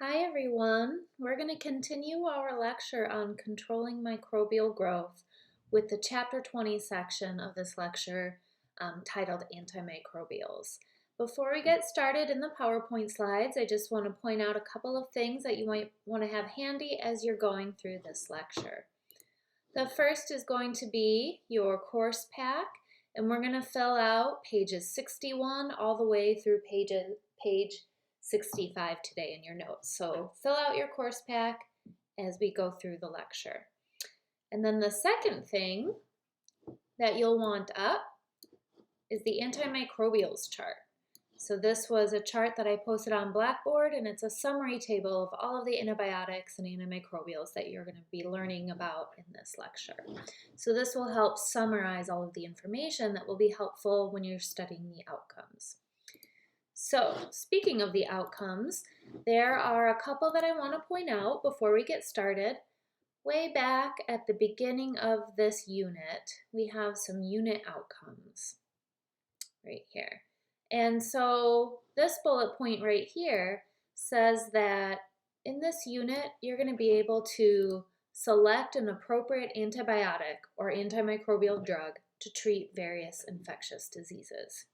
Hi everyone. We're going to continue our lecture on controlling microbial growth with the chapter 20 section of this lecture titled Antimicrobials. Before we get started in the PowerPoint slides, I just want to point out a couple of things that you might want to have handy as you're going through this lecture. The first is going to be your course pack, and we're going to fill out pages 61 all the way through page 65 today in your notes. So fill out your course pack as we go through the lecture. And then the second thing that you'll want up is the antimicrobials chart. So this was a chart that I posted on Blackboard, and it's a summary table of all of the antibiotics and antimicrobials that you're going to be learning about in this lecture. So this will help summarize all of the information that will be helpful when you're studying the outcomes. So speaking of the outcomes, there are a couple that I want to point out before we get started. Way back at the beginning of this unit, we have some unit outcomes right here. And so this bullet point right here says that in this unit, you're going to be able to select an appropriate antibiotic or antimicrobial drug to treat various infectious diseases.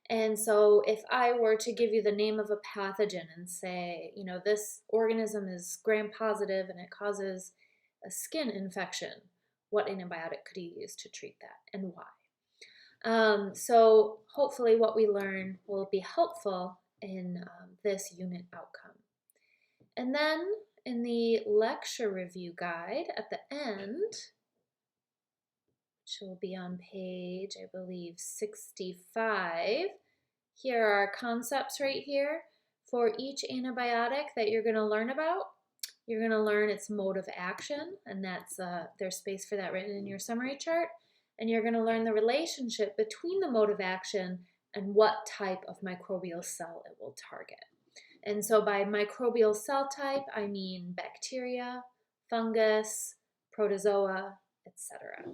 And so if I were to give you the name of a pathogen and say, you know, this organism is gram-positive and it causes a skin infection, what antibiotic could you use to treat that and why? So hopefully what we learn will be helpful in this unit outcome. And then in the lecture review guide at the end, which will be on page, I believe, 65, here are concepts right here for each antibiotic that you're going to learn about. You're going to learn its mode of action, and that's there's space for that written in your summary chart. And you're going to learn the relationship between the mode of action and what type of microbial cell it will target. And so by microbial cell type, I mean bacteria, fungus, protozoa, etc.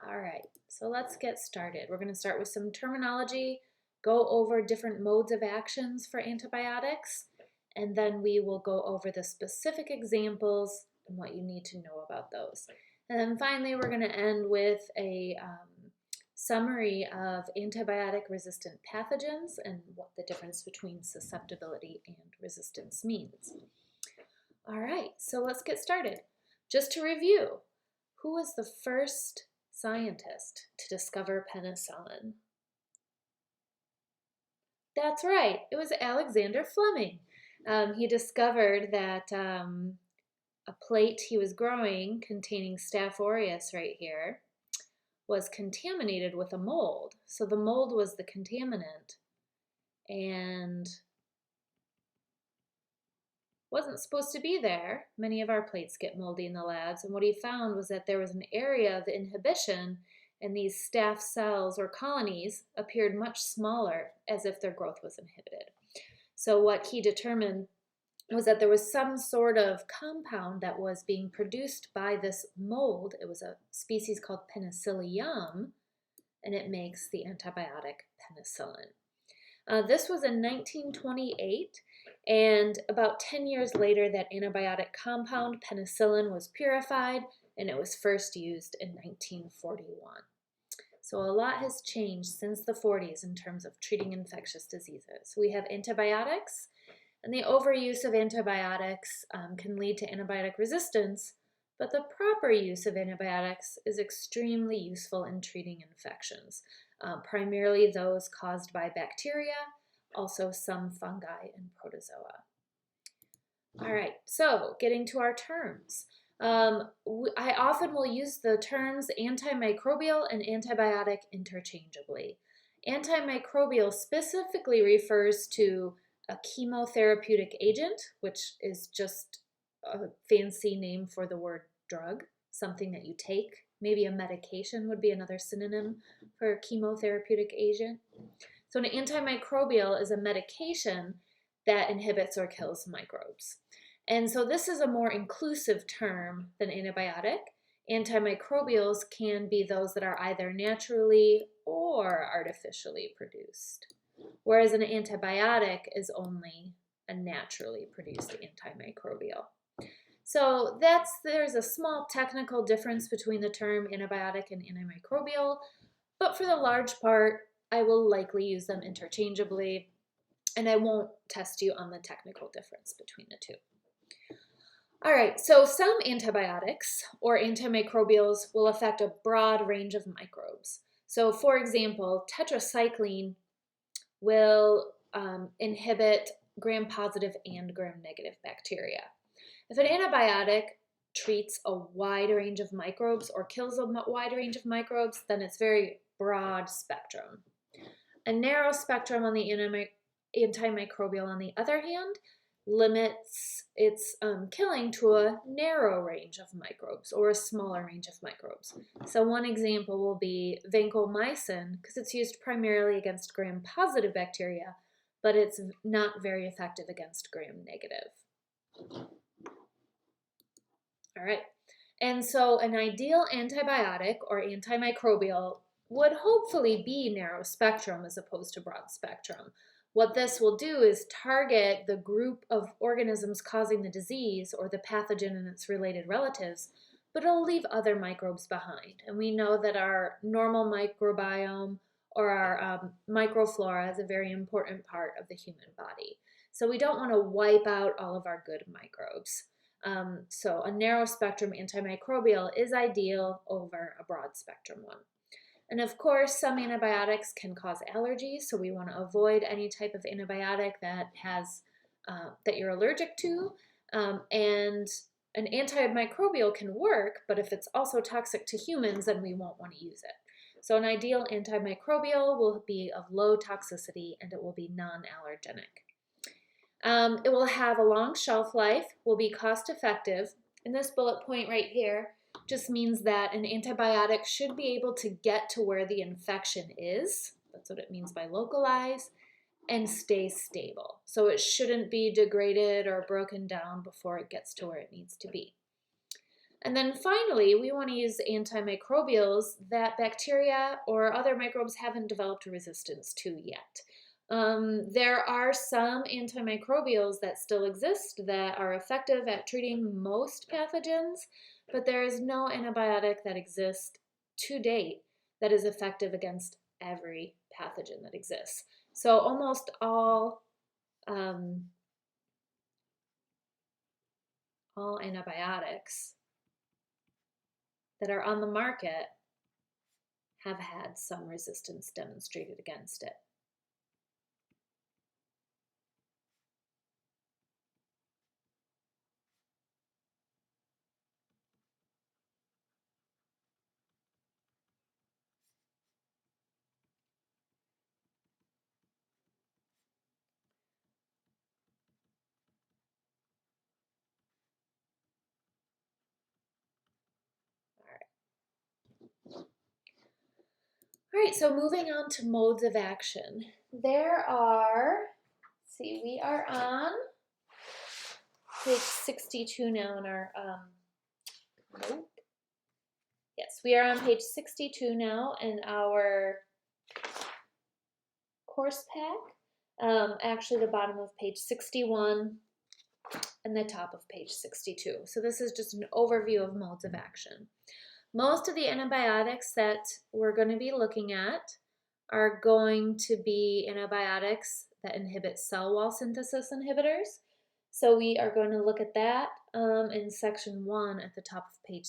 All right, so let's get started. We're going to start with some terminology, go over different modes of actions for antibiotics, and then we will go over the specific examples and what you need to know about those. And then finally, we're going to end with a summary of antibiotic-resistant pathogens and what the difference between susceptibility and resistance means. All right, so let's get started. Just to review, who was the first scientist to discover penicillin? That's right, it was Alexander Fleming. He discovered that a plate he was growing containing Staph aureus right here was contaminated with a mold. So the mold was the contaminant and wasn't supposed to be there. Many of our plates get moldy in the labs, and what he found was that there was an area of inhibition, and these staph cells or colonies appeared much smaller, as if their growth was inhibited. So what he determined was that there was some sort of compound that was being produced by this mold. It was a species called Penicillium, and it makes the antibiotic penicillin. This was in 1928, and about 10 years later, that antibiotic compound, penicillin, was purified, and it was first used in 1941. So a lot has changed since the 40s in terms of treating infectious diseases. We have antibiotics, and the overuse of antibiotics can lead to antibiotic resistance, but the proper use of antibiotics is extremely useful in treating infections, primarily those caused by bacteria, also some fungi and protozoa. All right, so getting to our terms. I often will use the terms antimicrobial and antibiotic interchangeably. Antimicrobial specifically refers to a chemotherapeutic agent, which is just a fancy name for the word drug, something that you take. Maybe a medication would be another synonym for a chemotherapeutic agent. So an antimicrobial is a medication that inhibits or kills microbes. And so this is a more inclusive term than antibiotic. Antimicrobials can be those that are either naturally or artificially produced, whereas an antibiotic is only a naturally produced antimicrobial. So there's a small technical difference between the term antibiotic and antimicrobial, but for the large part, I will likely use them interchangeably, and I won't test you on the technical difference between the two. All right, so some antibiotics or antimicrobials will affect a broad range of microbes. So for example, tetracycline will inhibit gram-positive and gram-negative bacteria. If an antibiotic treats a wide range of microbes or kills a wide range of microbes, then it's very broad spectrum. A narrow spectrum on the antimicrobial, on the other hand, limits its killing to a narrow range of microbes or a smaller range of microbes. So one example will be vancomycin, because it's used primarily against gram-positive bacteria, but it's not very effective against gram-negative. All right, and so an ideal antibiotic or antimicrobial would hopefully be narrow spectrum as opposed to broad spectrum. What this will do is target the group of organisms causing the disease or the pathogen and its related relatives, but it'll leave other microbes behind. And we know that our normal microbiome or our microflora is a very important part of the human body. So we don't want to wipe out all of our good microbes. So a narrow spectrum antimicrobial is ideal over a broad spectrum one. And of course, some antibiotics can cause allergies, so we want to avoid any type of antibiotic that you're allergic to. And an antimicrobial can work, but if it's also toxic to humans, then we won't want to use it. So an ideal antimicrobial will be of low toxicity and it will be non-allergenic. It will have a long shelf life, will be cost effective, and this bullet point right here just means that an antibiotic should be able to get to where the infection is, that's what it means by localize, and stay stable. So it shouldn't be degraded or broken down before it gets to where it needs to be. And then finally, we want to use antimicrobials that bacteria or other microbes haven't developed resistance to yet. There are some antimicrobials that still exist that are effective at treating most pathogens, but there is no antibiotic that exists to date that is effective against every pathogen that exists. So almost all antibiotics that are on the market have had some resistance demonstrated against it. All right, so moving on to modes of action. There are, we are on page 62 now in our, nope. Yes, we are on page 62 now in our course pack. Actually, the bottom of page 61 and the top of page 62. So this is just an overview of modes of action. Most of the antibiotics that we're going to be looking at are going to be antibiotics that inhibit cell wall synthesis inhibitors. So we are going to look at that in section 1 at the top of page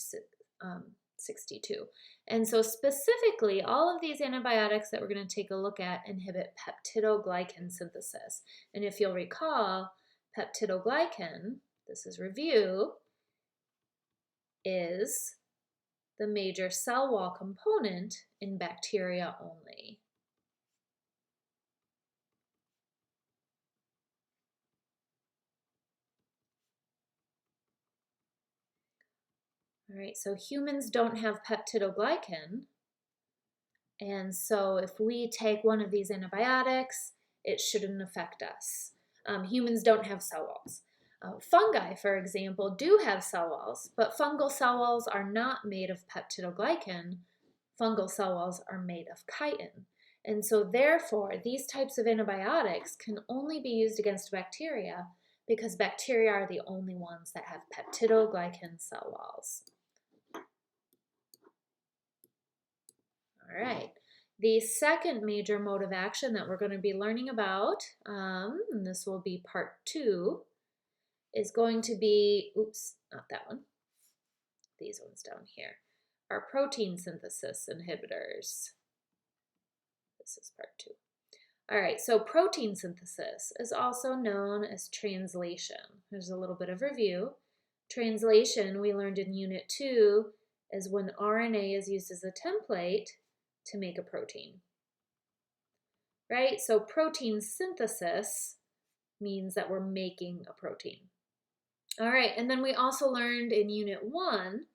62. And so specifically, all of these antibiotics that we're going to take a look at inhibit peptidoglycan synthesis. And if you'll recall, peptidoglycan, this is review, is the major cell wall component in bacteria only. All right, so humans don't have peptidoglycan, and so if we take one of these antibiotics, it shouldn't affect us. Humans don't have cell walls. Fungi, for example, do have cell walls, but fungal cell walls are not made of peptidoglycan. Fungal cell walls are made of chitin. And so therefore, these types of antibiotics can only be used against bacteria because bacteria are the only ones that have peptidoglycan cell walls. All right. The second major mode of action that we're going to be learning about, and this will be part 2, is going to be, oops, not that one, these ones down here, are protein synthesis inhibitors. This is part 2. All right, so protein synthesis is also known as translation. There's a little bit of review. Translation, we learned in Unit 2, is when RNA is used as a template to make a protein. Right? So protein synthesis means that we're making a protein. All right, and then we also learned in Unit 1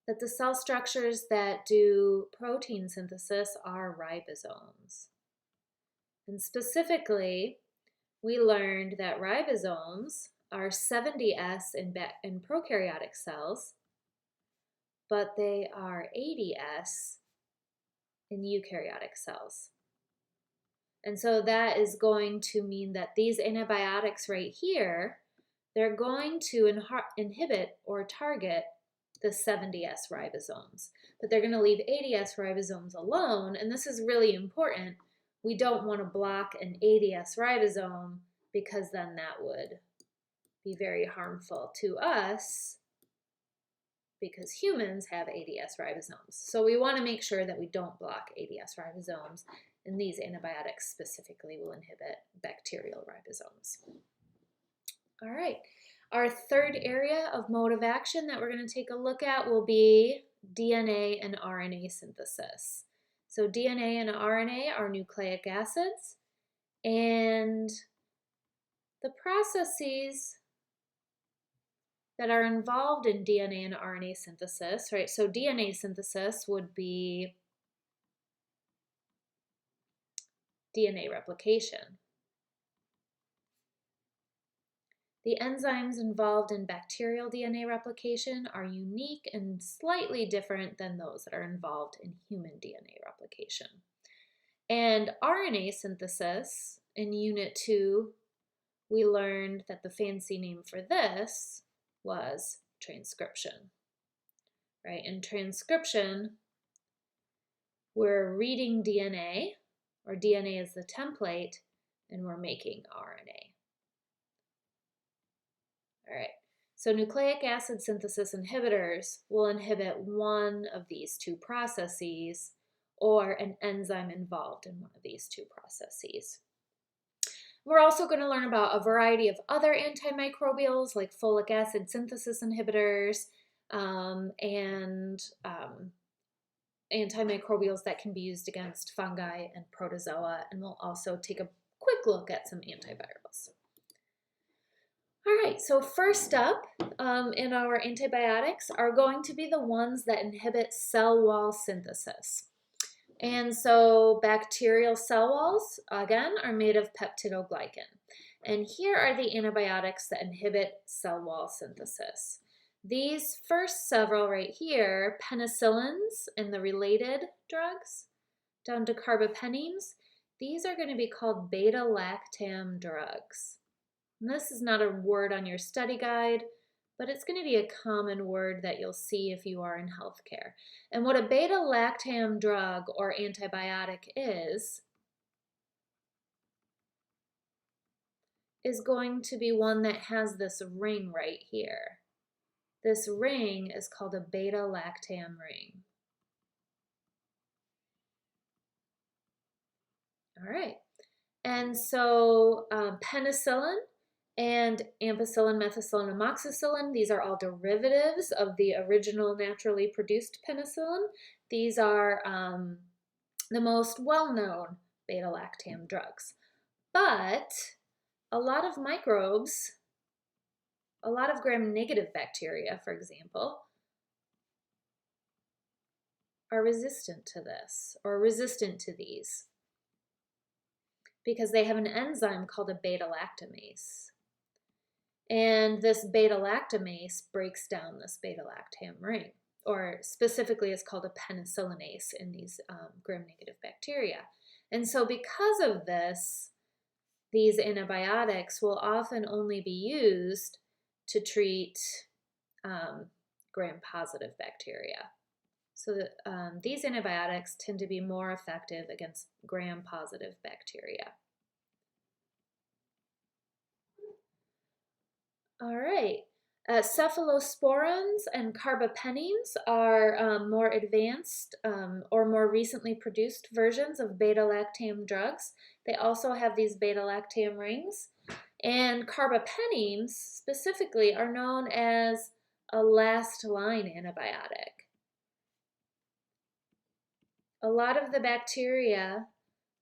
that the cell structures that do protein synthesis are ribosomes. And specifically, we learned that ribosomes are 70S in prokaryotic cells, but they are 80S in eukaryotic cells. And so that is going to mean that these antibiotics right here, they're going to inhibit or target the 70S ribosomes, but they're going to leave 80S ribosomes alone. And this is really important. We don't want to block an 80S ribosome because then that would be very harmful to us because humans have 80S ribosomes. So we want to make sure that we don't block 80S ribosomes, and these antibiotics specifically will inhibit bacterial ribosomes. All right, our third area of mode of action that we're going to take a look at will be DNA and RNA synthesis. So DNA and RNA are nucleic acids, and the processes that are involved in DNA and RNA synthesis, right? So DNA synthesis would be DNA replication. The enzymes involved in bacterial DNA replication are unique and slightly different than those that are involved in human DNA replication. And RNA synthesis, in Unit 2, we learned that the fancy name for this was transcription, right? In transcription, we're reading DNA, or DNA is the template, and we're making RNA. All right, so nucleic acid synthesis inhibitors will inhibit one of these two processes or an enzyme involved in one of these two processes. We're also going to learn about a variety of other antimicrobials like folic acid synthesis inhibitors and antimicrobials that can be used against fungi and protozoa, and we'll also take a quick look at some antivirals. All right, so first up in our antibiotics are going to be the ones that inhibit cell wall synthesis. And so bacterial cell walls, again, are made of peptidoglycan. And here are the antibiotics that inhibit cell wall synthesis. These first several right here, penicillins and the related drugs, down to carbapenems, these are going to be called beta-lactam drugs. And this is not a word on your study guide, but it's going to be a common word that you'll see if you are in healthcare. And what a beta-lactam drug or antibiotic is going to be one that has this ring right here. This ring is called a beta-lactam ring. All right, and so penicillin and ampicillin, methicillin, amoxicillin, these are all derivatives of the original naturally produced penicillin. These are the most well-known beta-lactam drugs. But a lot of microbes, a lot of gram-negative bacteria, for example, are resistant to this or resistant to these because they have an enzyme called a beta-lactamase. And this beta-lactamase breaks down this beta-lactam ring, or specifically it's called a penicillinase in these gram-negative bacteria. And so because of this, these antibiotics will often only be used to treat gram-positive bacteria. So that, these antibiotics tend to be more effective against gram-positive bacteria. All right. Cephalosporins and carbapenems are more advanced or more recently produced versions of beta-lactam drugs. They also have these beta-lactam rings. And carbapenems specifically are known as a last-line antibiotic. A lot of the bacteria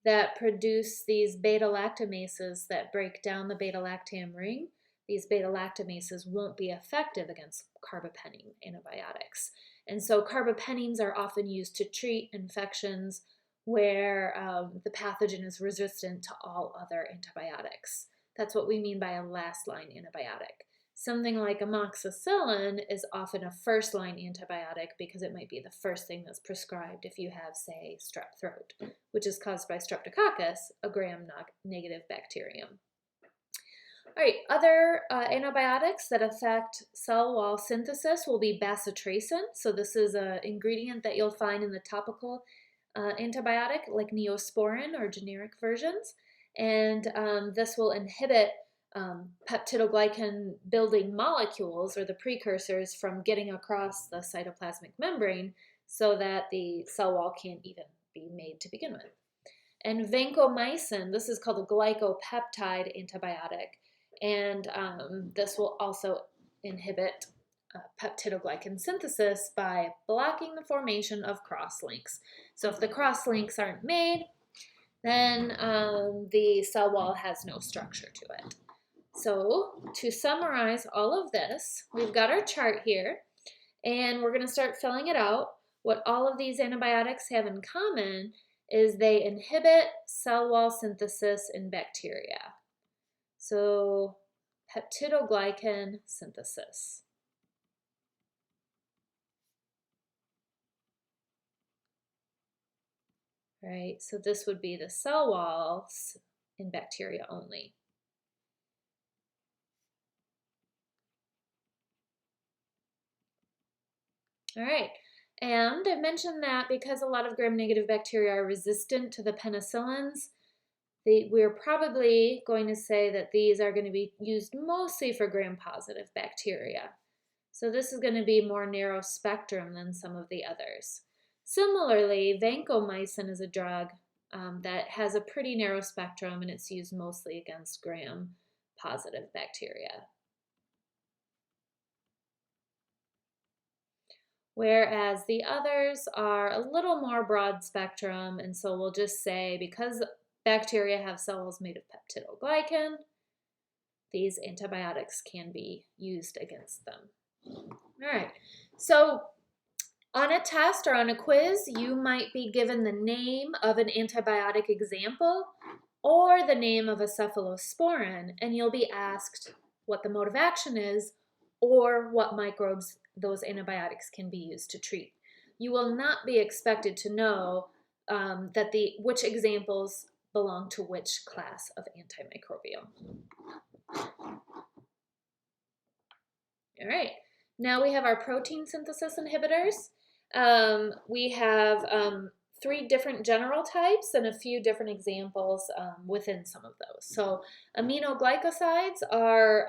that produce these beta-lactamases that break down the beta-lactam ring, these beta-lactamases won't be effective against carbapenem antibiotics. And so carbapenems are often used to treat infections where the pathogen is resistant to all other antibiotics. That's what we mean by a last-line antibiotic. Something like amoxicillin is often a first-line antibiotic because it might be the first thing that's prescribed if you have, say, strep throat, which is caused by streptococcus, a gram-negative bacterium. All right, other antibiotics that affect cell wall synthesis will be bacitracin. So this is an ingredient that you'll find in the topical antibiotic like Neosporin or generic versions. And this will inhibit peptidoglycan building molecules or the precursors from getting across the cytoplasmic membrane so that the cell wall can't even be made to begin with. And vancomycin, this is called a glycopeptide antibiotic, and this will also inhibit peptidoglycan synthesis by blocking the formation of crosslinks. So if the crosslinks aren't made, then the cell wall has no structure to it. So to summarize all of this, we've got our chart here, and we're going to start filling it out. What all of these antibiotics have in common is they inhibit cell wall synthesis in bacteria. So peptidoglycan synthesis. Right, so this would be the cell walls in bacteria only. All right, and I mentioned that because a lot of gram-negative bacteria are resistant to the penicillins, we're probably going to say that these are going to be used mostly for gram-positive bacteria. So this is going to be more narrow spectrum than some of the others. Similarly, vancomycin is a drug that has a pretty narrow spectrum, and it's used mostly against gram-positive bacteria. Whereas the others are a little more broad spectrum, and so we'll just say because bacteria have cells made of peptidoglycan, these antibiotics can be used against them. All right, so on a test or on a quiz, you might be given the name of an antibiotic example or the name of a cephalosporin, and you'll be asked what the mode of action is or what microbes those antibiotics can be used to treat. You will not be expected to know which examples belong to which class of antimicrobial. All right, now we have our protein synthesis inhibitors. We have 3 different general types and a few different examples within some of those. So aminoglycosides are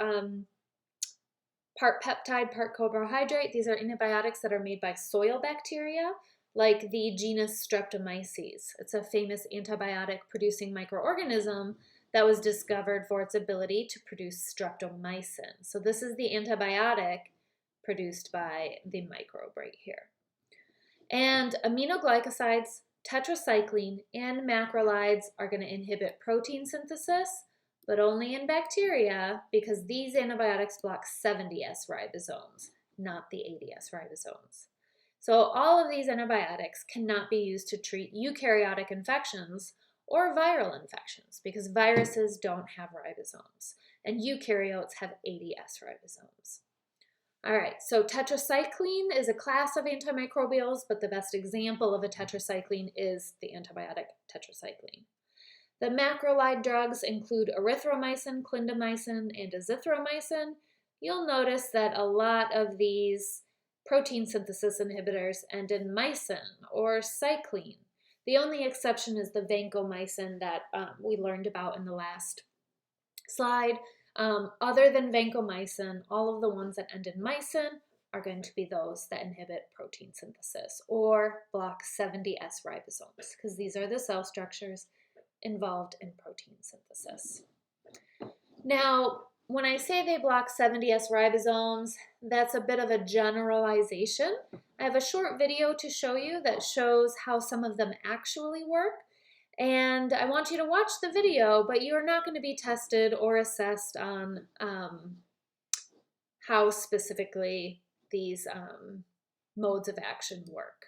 part peptide, part carbohydrate. These are antibiotics that are made by soil bacteria, like the genus Streptomyces. It's a famous antibiotic producing microorganism that was discovered for its ability to produce streptomycin. So this is the antibiotic produced by the microbe right here. And aminoglycosides, tetracycline, and macrolides are going to inhibit protein synthesis, but only in bacteria because these antibiotics block 70S ribosomes, not the 80S ribosomes. So all of these antibiotics cannot be used to treat eukaryotic infections or viral infections because viruses don't have ribosomes and eukaryotes have 80S ribosomes. All right, so tetracycline is a class of antimicrobials, but the best example of a tetracycline is the antibiotic tetracycline. The macrolide drugs include erythromycin, clindamycin, and azithromycin. You'll notice that a lot of these protein synthesis inhibitors end in mycin or cycline. The only exception is the vancomycin that we learned about in the last slide. Other than vancomycin, all of the ones that end in mycin are going to be those that inhibit protein synthesis or block 70S ribosomes, because these are the cell structures involved in protein synthesis. Now, when I say they block 70S ribosomes, that's a bit of a generalization. I have a short video to show you that shows how some of them actually work. And I want you to watch the video, but you are not going to be tested or assessed on how specifically these modes of action work.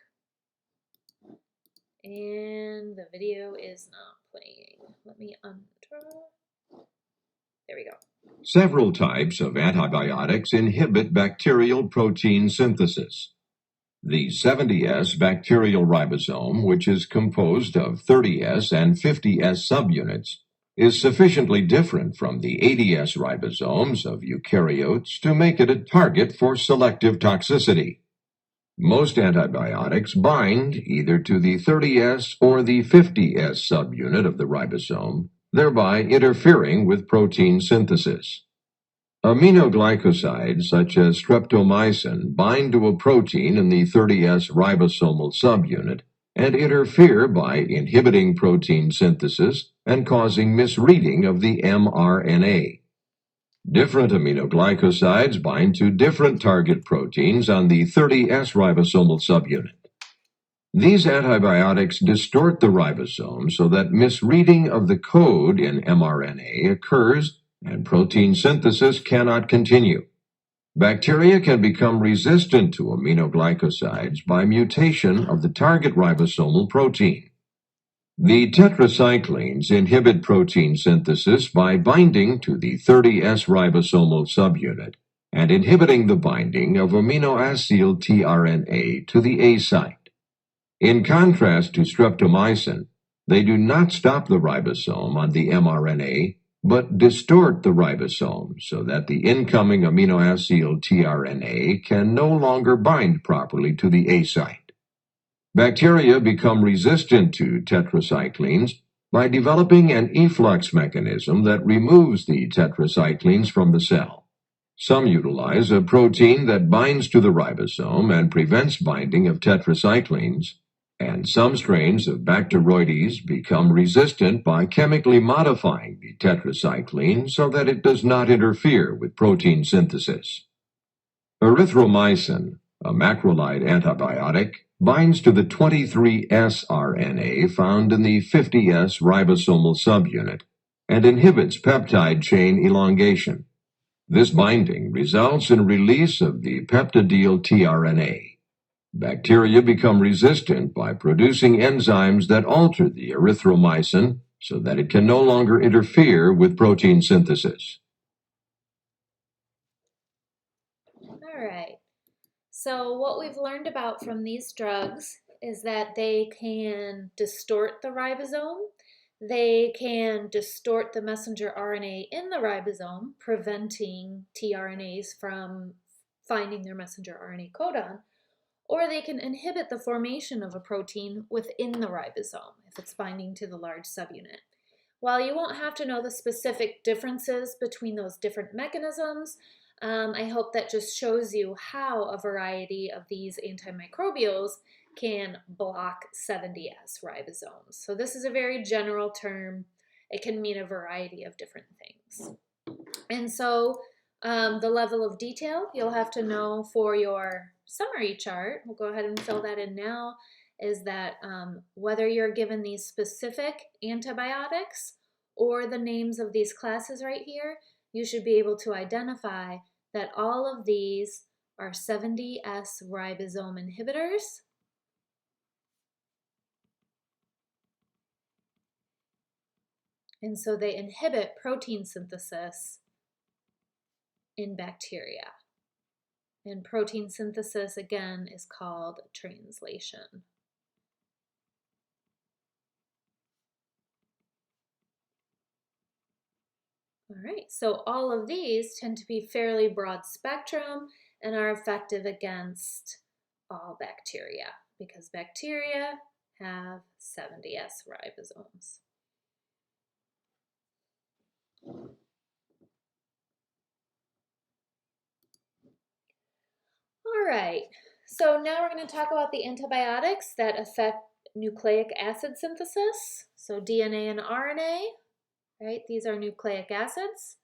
And the video is not playing. Let me there we go. Several types of antibiotics inhibit bacterial protein synthesis. The 70S bacterial ribosome, which is composed of 30S and 50S subunits, is sufficiently different from the 80S ribosomes of eukaryotes to make it a target for selective toxicity. Most antibiotics bind either to the 30S or the 50S subunit of the ribosome, thereby interfering with protein synthesis. Aminoglycosides such as streptomycin bind to a protein in the 30S ribosomal subunit and interfere by inhibiting protein synthesis and causing misreading of the mRNA. Different aminoglycosides bind to different target proteins on the 30S ribosomal subunit. These antibiotics distort the ribosome so that misreading of the code in mRNA occurs and protein synthesis cannot continue. Bacteria can become resistant to aminoglycosides by mutation of the target ribosomal protein. The tetracyclines inhibit protein synthesis by binding to the 30S ribosomal subunit and inhibiting the binding of aminoacyl tRNA to the A site. In contrast to streptomycin, they do not stop the ribosome on the mRNA, but distort the ribosome so that the incoming aminoacyl tRNA can no longer bind properly to the A site. Bacteria become resistant to tetracyclines by developing an efflux mechanism that removes the tetracyclines from the cell. Some utilize a protein that binds to the ribosome and prevents binding of tetracyclines, and some strains of Bacteroides become resistant by chemically modifying the tetracycline so that it does not interfere with protein synthesis. Erythromycin, a macrolide antibiotic, binds to the 23S RNA found in the 50S ribosomal subunit and inhibits peptide chain elongation. This binding results in release of the peptidyl tRNA. Bacteria become resistant by producing enzymes that alter the erythromycin so that it can no longer interfere with protein synthesis. All right. So what we've learned about from these drugs is that they can distort the ribosome. They can distort the messenger RNA in the ribosome, preventing tRNAs from finding their messenger RNA codon, or they can inhibit the formation of a protein within the ribosome if it's binding to the large subunit. While you won't have to know the specific differences between those different mechanisms, I hope that just shows you how a variety of these antimicrobials can block 70S ribosomes. So this is a very general term. It can mean a variety of different things. And so the level of detail you'll have to know for your summary chart, we'll go ahead and fill that in now, is that whether you're given these specific antibiotics or the names of these classes right here, you should be able to identify that all of these are 70S ribosome inhibitors. And so they inhibit protein synthesis in bacteria. And protein synthesis, again, is called translation. All right, so all of these tend to be fairly broad spectrum and are effective against all bacteria because bacteria have 70S ribosomes. All right, so now we're going to talk about the antibiotics that affect nucleic acid synthesis. So DNA and RNA, right? These are nucleic acids.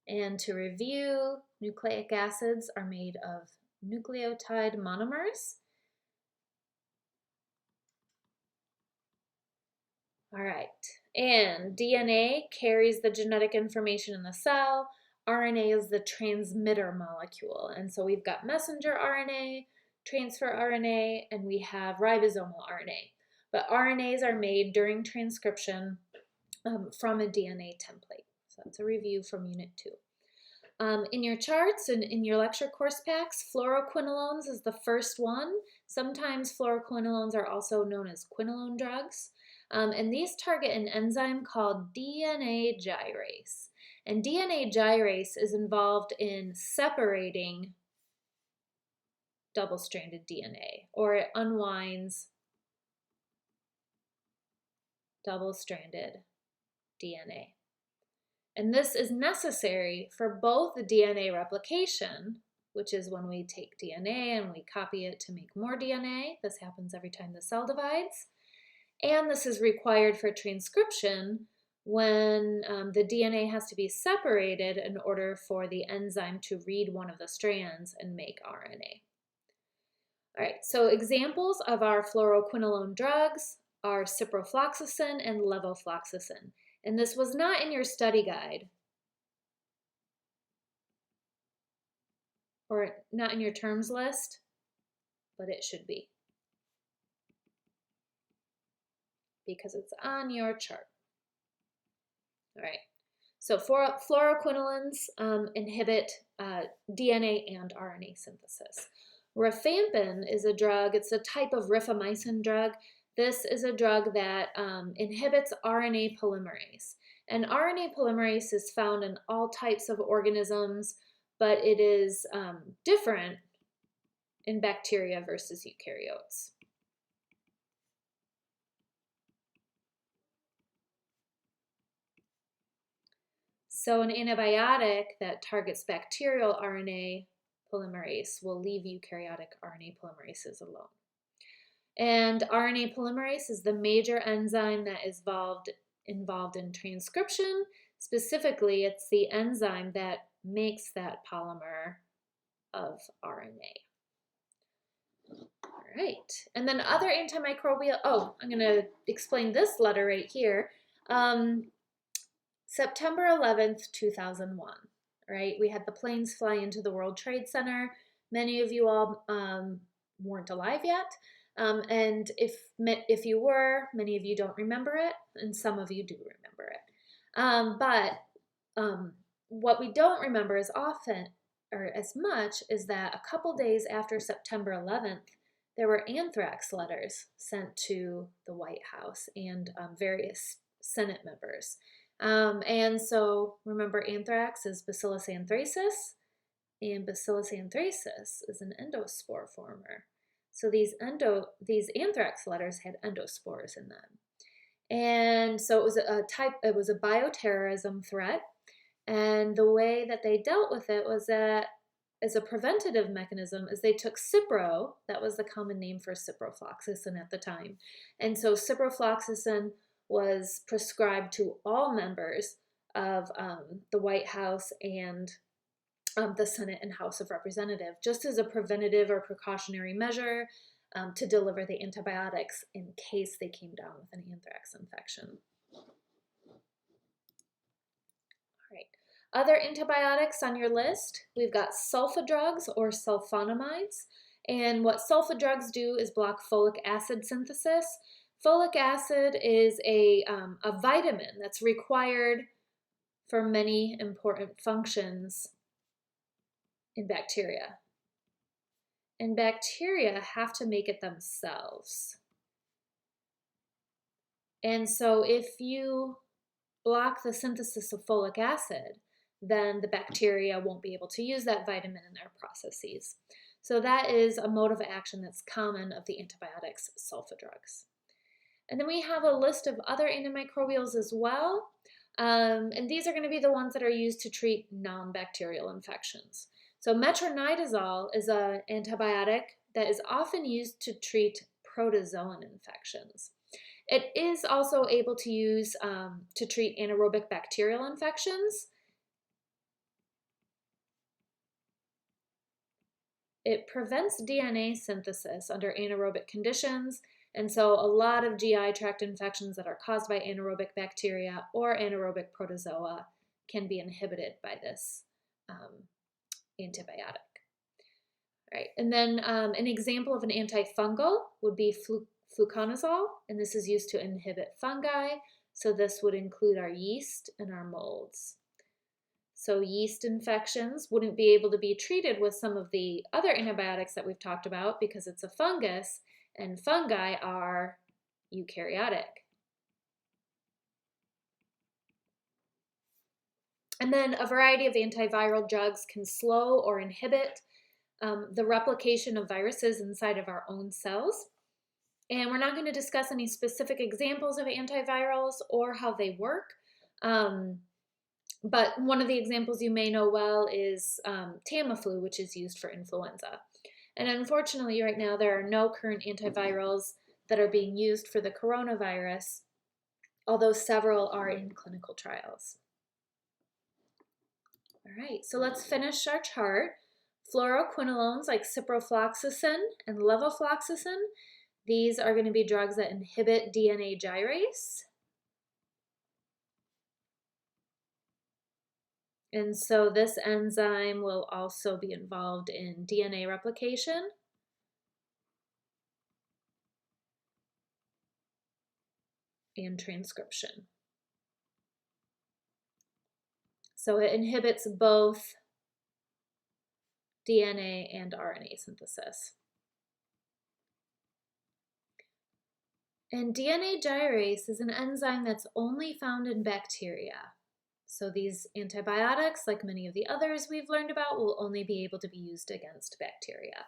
And to review, nucleic acids are made of nucleotide monomers. All right, and DNA carries the genetic information in the cell. RNA is the transmitter molecule. And so we've got messenger RNA, transfer RNA, and we have ribosomal RNA. But RNAs are made during transcription from a DNA template. So that's a review from Unit 2. In your charts and in your lecture course packs, fluoroquinolones is the first one. Sometimes fluoroquinolones are also known as quinolone drugs. And these target an enzyme called DNA gyrase. And DNA gyrase is involved in separating double-stranded DNA, or it unwinds double-stranded DNA. And this is necessary for both the DNA replication, which is when we take DNA and we copy it to make more DNA. This happens every time the cell divides. And this is required for transcription when the DNA has to be separated in order for the enzyme to read one of the strands and make RNA. All right, so examples of our fluoroquinolone drugs are ciprofloxacin and levofloxacin. And this was not in your study guide, or not in your terms list, but it should be, because it's on your chart. All right, so fluoroquinolones inhibit DNA and RNA synthesis. Rifampin is a drug, it's a type of rifamycin drug. This is a drug that inhibits RNA polymerase. And RNA polymerase is found in all types of organisms, but it is different in bacteria versus eukaryotes. So an antibiotic that targets bacterial RNA polymerase will leave eukaryotic RNA polymerases alone. And RNA polymerase is the major enzyme that is involved in transcription. Specifically, it's the enzyme that makes that polymer of RNA. All right, and then other antimicrobial, I'm going to explain this letter right here. September 11th, 2001, right? We had the planes fly into the World Trade Center. Many of you all weren't alive yet. And if you were, many of you don't remember it, and some of you do remember it. But what we don't remember as often or as much is that a couple days after September 11th, there were anthrax letters sent to the White House and various Senate members. And so remember, anthrax is Bacillus anthracis, and Bacillus anthracis is an endospore former. So these anthrax letters had endospores in them. And so it was a bioterrorism threat. And the way that they dealt with it was that as a preventative mechanism is they took Cipro, that was the common name for ciprofloxacin at the time. And so ciprofloxacin was prescribed to all members of the White House and the Senate and House of Representatives, just as a preventative or precautionary measure to deliver the antibiotics in case they came down with an anthrax infection. All right. Other antibiotics on your list, we've got sulfa drugs or sulfonamides. And what sulfa drugs do is block folic acid synthesis. Folic acid is a vitamin that's required for many important functions in bacteria. and bacteria have to make it themselves. And so if you block the synthesis of folic acid, then the bacteria won't be able to use that vitamin in their processes. So that is a mode of action that's common of the antibiotics, sulfa drugs. And then we have a list of other antimicrobials as well. And these are going to be the ones that are used to treat non-bacterial infections. So metronidazole is an antibiotic that is often used to treat protozoan infections. It is also able to use to treat anaerobic bacterial infections. It prevents DNA synthesis under anaerobic conditions, and so a lot of GI tract infections that are caused by anaerobic bacteria or anaerobic protozoa can be inhibited by this antibiotic. Right. And then an example of an antifungal would be fluconazole, and this is used to inhibit fungi. So this would include our yeast and our molds. So yeast infections wouldn't be able to be treated with some of the other antibiotics that we've talked about because it's a fungus, and fungi are eukaryotic. And then a variety of antiviral drugs can slow or inhibit the replication of viruses inside of our own cells. And we're not going to discuss any specific examples of antivirals or how they work. But one of the examples you may know well is Tamiflu, which is used for influenza. And unfortunately, right now, there are no current antivirals that are being used for the coronavirus, although several are in clinical trials. All right, so let's finish our chart. Fluoroquinolones like ciprofloxacin and levofloxacin, these are going to be drugs that inhibit DNA gyrase. And so this enzyme will also be involved in DNA replication. And transcription. So it inhibits both DNA and RNA synthesis. And DNA gyrase is an enzyme that's only found in bacteria. So these antibiotics, like many of the others we've learned about, will only be able to be used against bacteria.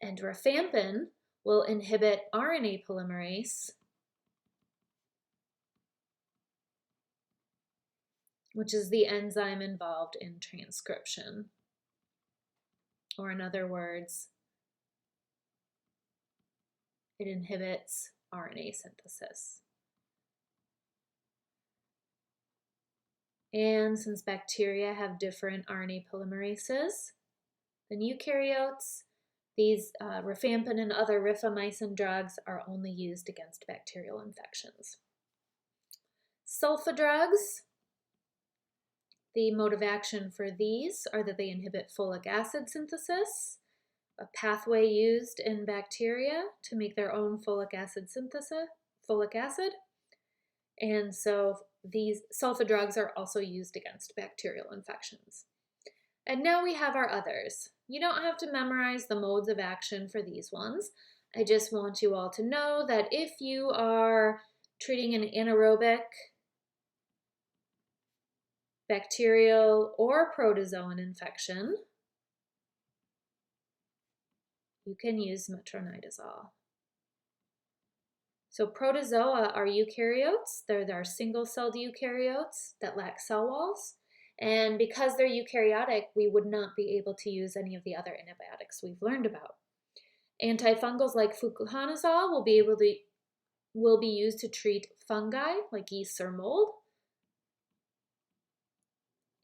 And rifampin will inhibit RNA polymerase, which is the enzyme involved in transcription. Or in other words, it inhibits RNA synthesis. And since bacteria have different RNA polymerases than eukaryotes, these rifampin and other rifamycin drugs are only used against bacterial infections. Sulfa drugs, the mode of action for these are that they inhibit folic acid synthesis, a pathway used in bacteria to make their own folic acid. And so these sulfa drugs are also used against bacterial infections. And now we have our others. You don't have to memorize the modes of action for these ones. I just want you all to know that if you are treating an anaerobic, bacterial, or protozoan infection, you can use metronidazole. So protozoa are eukaryotes. They're our single-celled eukaryotes that lack cell walls. And because they're eukaryotic, we would not be able to use any of the other antibiotics we've learned about. Antifungals like fluconazole will be used to treat fungi like yeast or mold.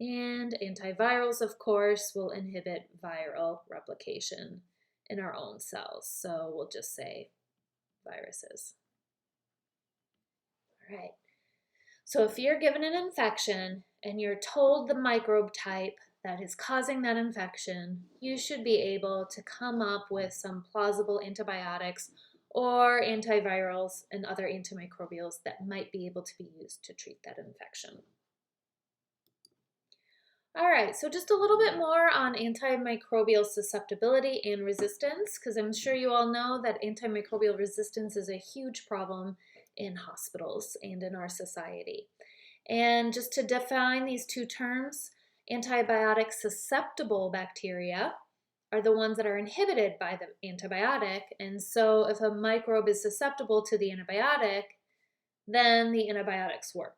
And antivirals, of course, will inhibit viral replication in our own cells. So we'll just say viruses. All right. So if you're given an infection and you're told the microbe type that is causing that infection, you should be able to come up with some plausible antibiotics or antivirals and other antimicrobials that might be able to be used to treat that infection. All right, so just a little bit more on antimicrobial susceptibility and resistance, because I'm sure you all know that antimicrobial resistance is a huge problem in hospitals and in our society. And just to define these two terms, antibiotic susceptible bacteria are the ones that are inhibited by the antibiotic. And so if a microbe is susceptible to the antibiotic, then the antibiotics work.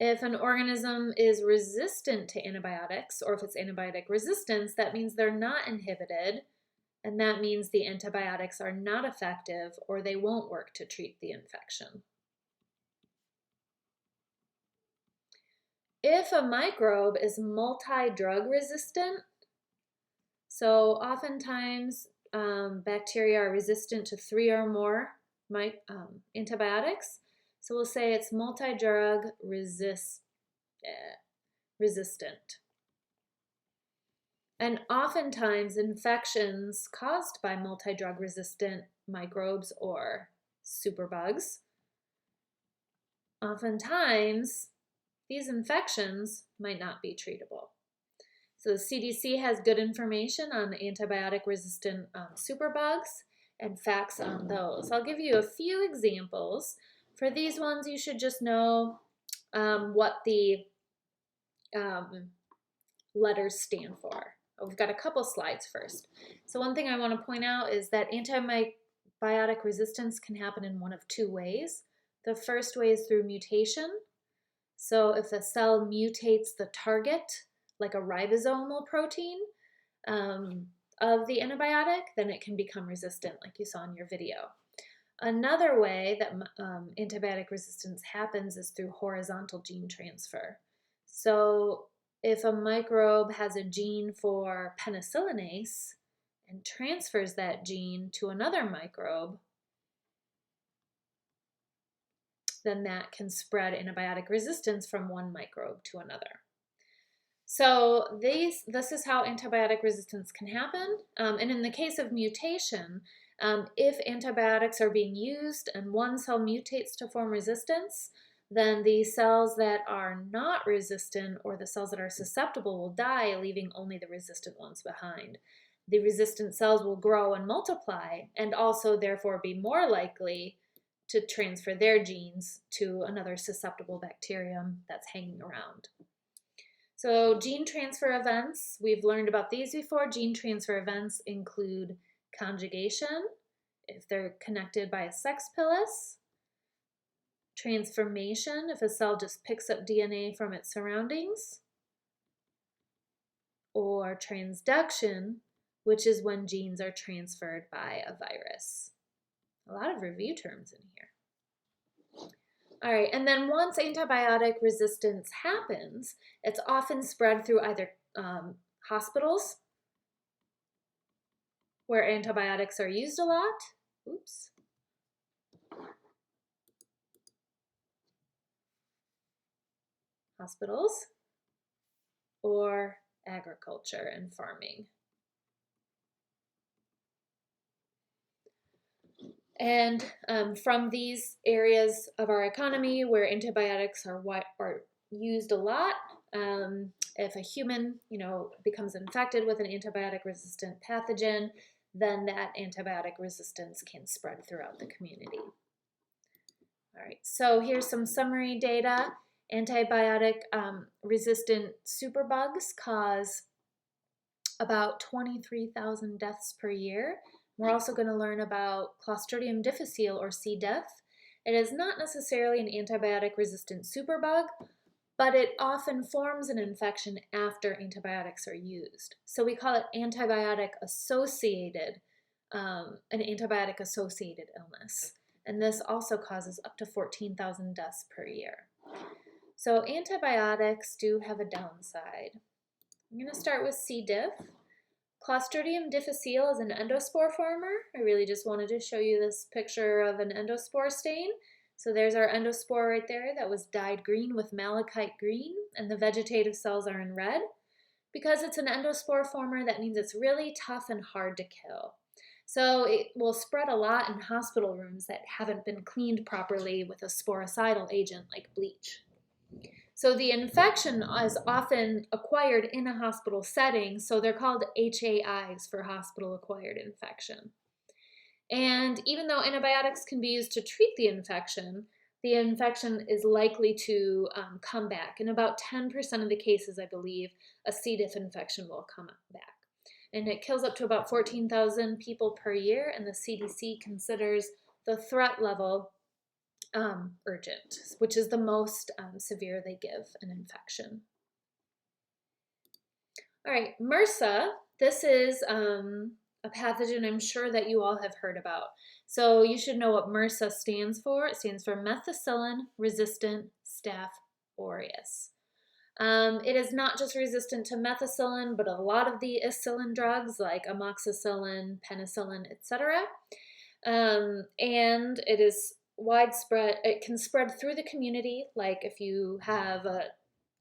If an organism is resistant to antibiotics, or if it's antibiotic resistance, that means they're not inhibited, and that means the antibiotics are not effective or they won't work to treat the infection. If a microbe is multi-drug resistant, so oftentimes bacteria are resistant to 3 or more antibiotics. So we'll say it's multi-drug resistant. And oftentimes infections caused by multi-drug resistant microbes or superbugs, oftentimes these infections might not be treatable. So the CDC has good information on antibiotic-resistant superbugs and facts on those. I'll give you a few examples. For these ones, you should just know what the letters stand for. We've got a couple slides first. So one thing I want to point out is that antibiotic resistance can happen in one of two ways. The first way is through mutation. So if a cell mutates the target, like a ribosomal protein of the antibiotic, then it can become resistant, like you saw in your video. Another way that antibiotic resistance happens is through horizontal gene transfer. So if a microbe has a gene for penicillinase and transfers that gene to another microbe, then that can spread antibiotic resistance from one microbe to another. So this is how antibiotic resistance can happen. And in the case of mutation, if antibiotics are being used and one cell mutates to form resistance, then the cells that are not resistant or the cells that are susceptible will die, leaving only the resistant ones behind. The resistant cells will grow and multiply and also therefore be more likely to transfer their genes to another susceptible bacterium that's hanging around. So gene transfer events, we've learned about these before. Gene transfer events include conjugation, if they're connected by a sex pilus, transformation, if a cell just picks up DNA from its surroundings, or transduction, which is when genes are transferred by a virus. A lot of review terms in here. All right, and then once antibiotic resistance happens, it's often spread through either hospitals, where antibiotics are used a lot. Oops. Hospitals, or agriculture and farming. And from these areas of our economy where antibiotics are used a lot, if a human, becomes infected with an antibiotic-resistant pathogen, then that antibiotic resistance can spread throughout the community. All right, so here's some summary data. Antibiotic-resistant superbugs cause about 23,000 deaths per year. We're also going to learn about Clostridium difficile, or C. diff. It is not necessarily an antibiotic-resistant superbug, but it often forms an infection after antibiotics are used. So we call it an antibiotic-associated illness. And this also causes up to 14,000 deaths per year. So antibiotics do have a downside. I'm going to start with C. diff. Clostridium difficile is an endospore former. I really just wanted to show you this picture of an endospore stain. So there's our endospore right there that was dyed green with malachite green, and the vegetative cells are in red. Because it's an endospore former, that means it's really tough and hard to kill. So it will spread a lot in hospital rooms that haven't been cleaned properly with a sporicidal agent like bleach. So the infection is often acquired in a hospital setting, so they're called HAIs for hospital acquired infection. And even though antibiotics can be used to treat the infection is likely to come back. In about 10% of the cases, I believe, a C. diff infection will come back. And it kills up to about 14,000 people per year, and the CDC considers the threat level urgent, which is the most severe they give an infection. All right, MRSA, this is a pathogen I'm sure that you all have heard about. So you should know what MRSA stands for. It stands for methicillin-resistant staph aureus. It is not just resistant to methicillin, but a lot of the acillin drugs like amoxicillin, penicillin, etc. And it is widespread. It can spread through the community, like if you have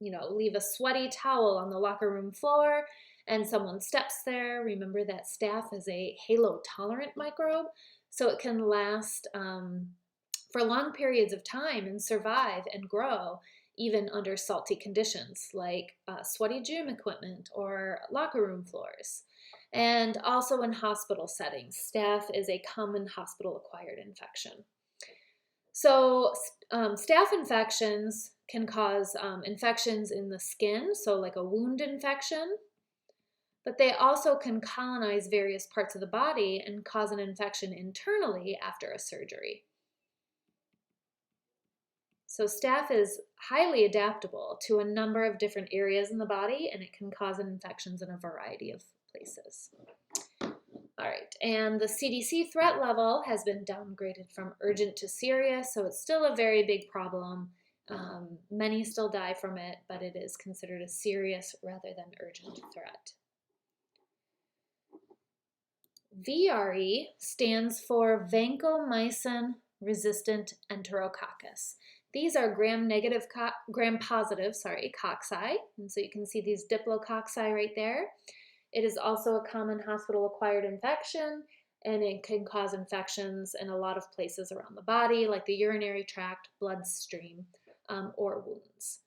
leave a sweaty towel on the locker room floor and someone steps there. Remember that staph is a halotolerant microbe, so it can last for long periods of time and survive and grow even under salty conditions like sweaty gym equipment or locker room floors. And also in hospital settings, staph is a common hospital-acquired infection. So staph infections can cause infections in the skin, so like a wound infection, but they also can colonize various parts of the body and cause an infection internally after a surgery. So staph is highly adaptable to a number of different areas in the body, and it can cause infections in a variety of places. All right, and the CDC threat level has been downgraded from urgent to serious, so it's still a very big problem. Many still die from it, but it is considered a serious rather than urgent threat. VRE stands for vancomycin-resistant enterococcus. These are gram-positive cocci, and so you can see these diplococci right there. It is also a common hospital-acquired infection, and it can cause infections in a lot of places around the body, like the urinary tract, bloodstream, or wounds.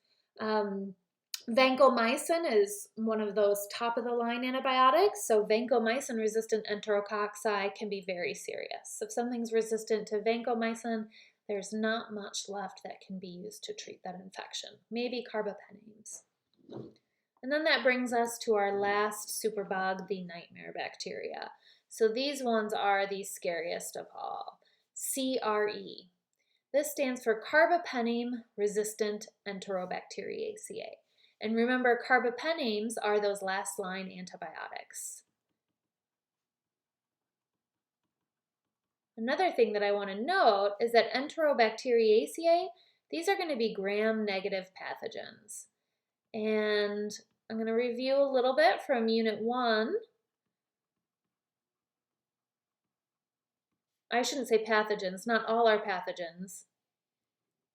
Vancomycin is one of those top-of-the-line antibiotics, so vancomycin-resistant enterococci can be very serious. If something's resistant to vancomycin, there's not much left that can be used to treat that infection. Maybe carbapenems. And then that brings us to our last superbug, the nightmare bacteria. So these ones are the scariest of all. CRE. This stands for carbapenem-resistant Enterobacteriaceae. And remember, carbapenems are those last line antibiotics. Another thing that I want to note is that Enterobacteriaceae, these are going to be gram-negative pathogens. And I'm going to review a little bit from Unit 1. I shouldn't say pathogens, not all are pathogens.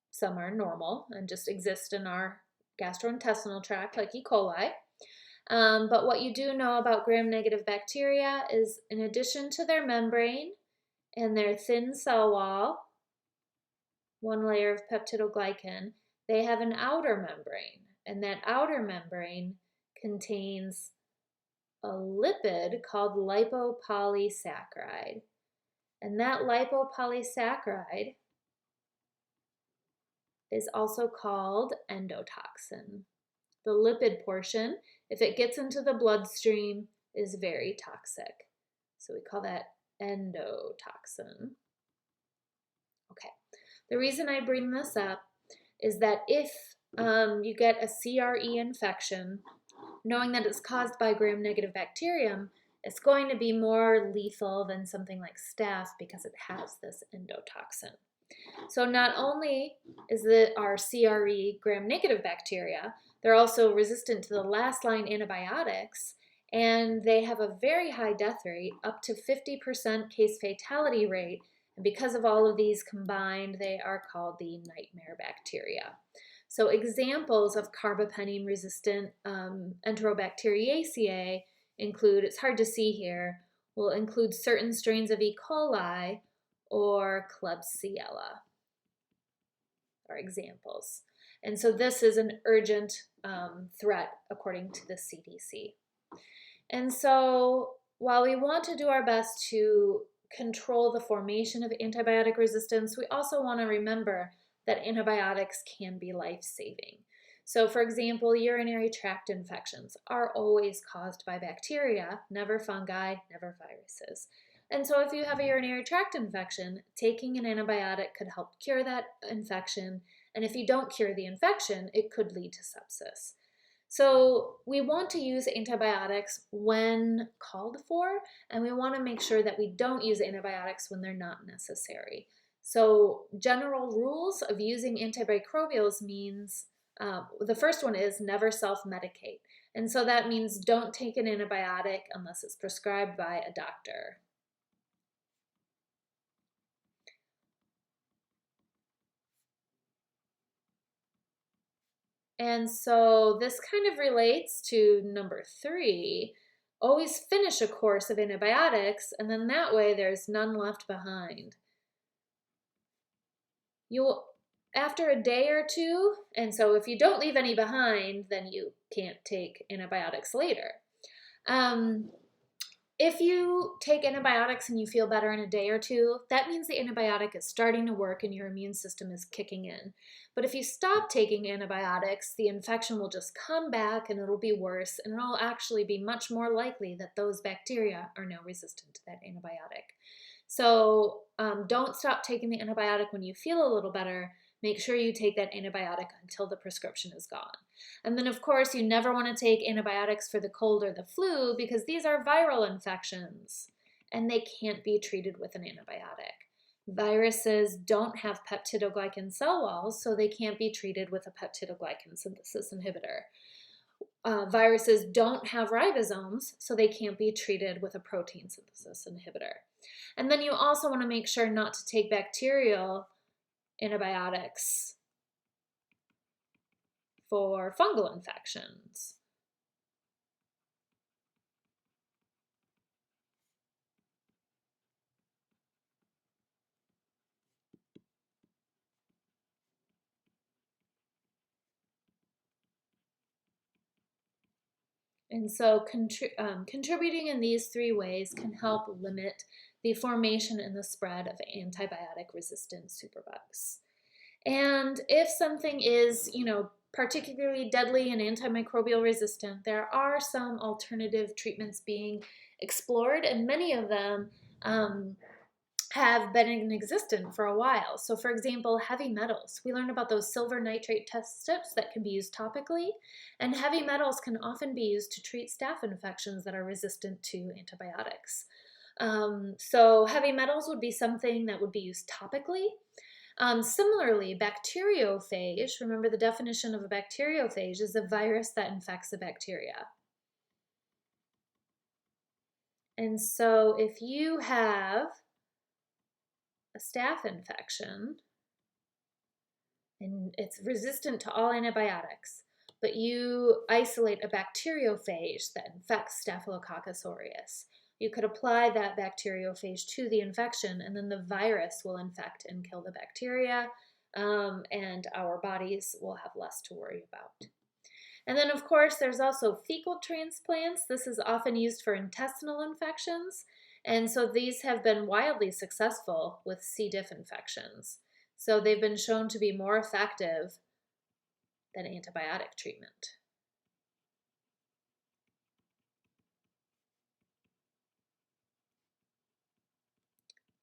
Some are normal and just exist in our gastrointestinal tract like E. coli. But what you do know about gram-negative bacteria is in addition to their membrane and their thin cell wall, one layer of peptidoglycan, they have an outer membrane. And that outer membrane contains a lipid called lipopolysaccharide. And that lipopolysaccharide is also called endotoxin. The lipid portion, if it gets into the bloodstream, is very toxic. So we call that endotoxin. Okay, the reason I bring this up is that if you get a CRE infection, knowing that it's caused by gram-negative bacterium, it's going to be more lethal than something like staph because it has this endotoxin. So not only is our CRE gram-negative bacteria, they're also resistant to the last line antibiotics, and they have a very high death rate, up to 50% case fatality rate. And because of all of these combined, they are called the nightmare bacteria. So examples of carbapenem-resistant Enterobacteriaceae include, it's hard to see here, will include certain strains of E. coli or Klebsiella, are examples. And so this is an urgent threat according to the CDC. And so while we want to do our best to control the formation of antibiotic resistance, we also want to remember that antibiotics can be life-saving. So for example, urinary tract infections are always caused by bacteria, never fungi, never viruses. And so if you have a urinary tract infection, taking an antibiotic could help cure that infection. And if you don't cure the infection, it could lead to sepsis. So we want to use antibiotics when called for, and we want to make sure that we don't use antibiotics when they're not necessary. So general rules of using antimicrobials means, the first one is never self-medicate. And so that means don't take an antibiotic unless it's prescribed by a doctor. And so this kind of relates to number 3, always finish a course of antibiotics, and then that way there's none left behind. You'll, after a day or two, and so if you don't leave any behind, then you can't take antibiotics later. If you take antibiotics and you feel better in a day or two, that means the antibiotic is starting to work and your immune system is kicking in. But if you stop taking antibiotics, the infection will just come back and it'll be worse, and it'll actually be much more likely that those bacteria are now resistant to that antibiotic. So don't stop taking the antibiotic when you feel a little better. Make sure you take that antibiotic until the prescription is gone. And then, of course, you never want to take antibiotics for the cold or the flu because these are viral infections and they can't be treated with an antibiotic. Viruses don't have peptidoglycan cell walls, so they can't be treated with a peptidoglycan synthesis inhibitor. Viruses don't have ribosomes, so they can't be treated with a protein synthesis inhibitor. And then you also want to make sure not to take bacterial antibiotics for fungal infections. And so contributing in these 3 ways can help limit the formation and the spread of antibiotic-resistant superbugs. And if something is, particularly deadly and antimicrobial resistant, there are some alternative treatments being explored, and many of them have been in existence for a while. So for example, heavy metals. We learned about those silver nitrate test strips that can be used topically, and heavy metals can often be used to treat staph infections that are resistant to antibiotics. So heavy metals would be something that would be used topically. Similarly, bacteriophage, remember the definition of a bacteriophage is a virus that infects a bacteria. And so if you have a staph infection and it's resistant to all antibiotics, but you isolate a bacteriophage that infects Staphylococcus aureus, you could apply that bacteriophage to the infection, and then the virus will infect and kill the bacteria, and our bodies will have less to worry about. And then, of course, there's also fecal transplants. This is often used for intestinal infections, and so these have been wildly successful with C. diff infections. So they've been shown to be more effective than antibiotic treatment.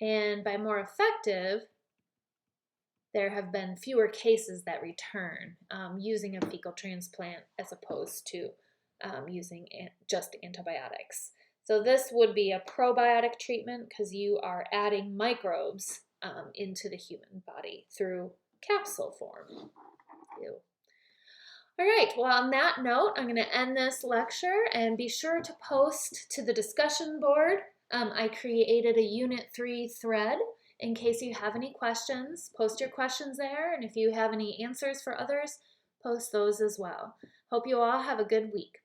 And by more effective, there have been fewer cases that return using a fecal transplant as opposed to using just antibiotics. So this would be a probiotic treatment because you are adding microbes into the human body through capsule form. Ew. All right, well, on that note, I'm going to end this lecture, and be sure to post to the discussion board. I created a Unit 3 thread in case you have any questions. Post your questions there, and if you have any answers for others, post those as well. Hope you all have a good week.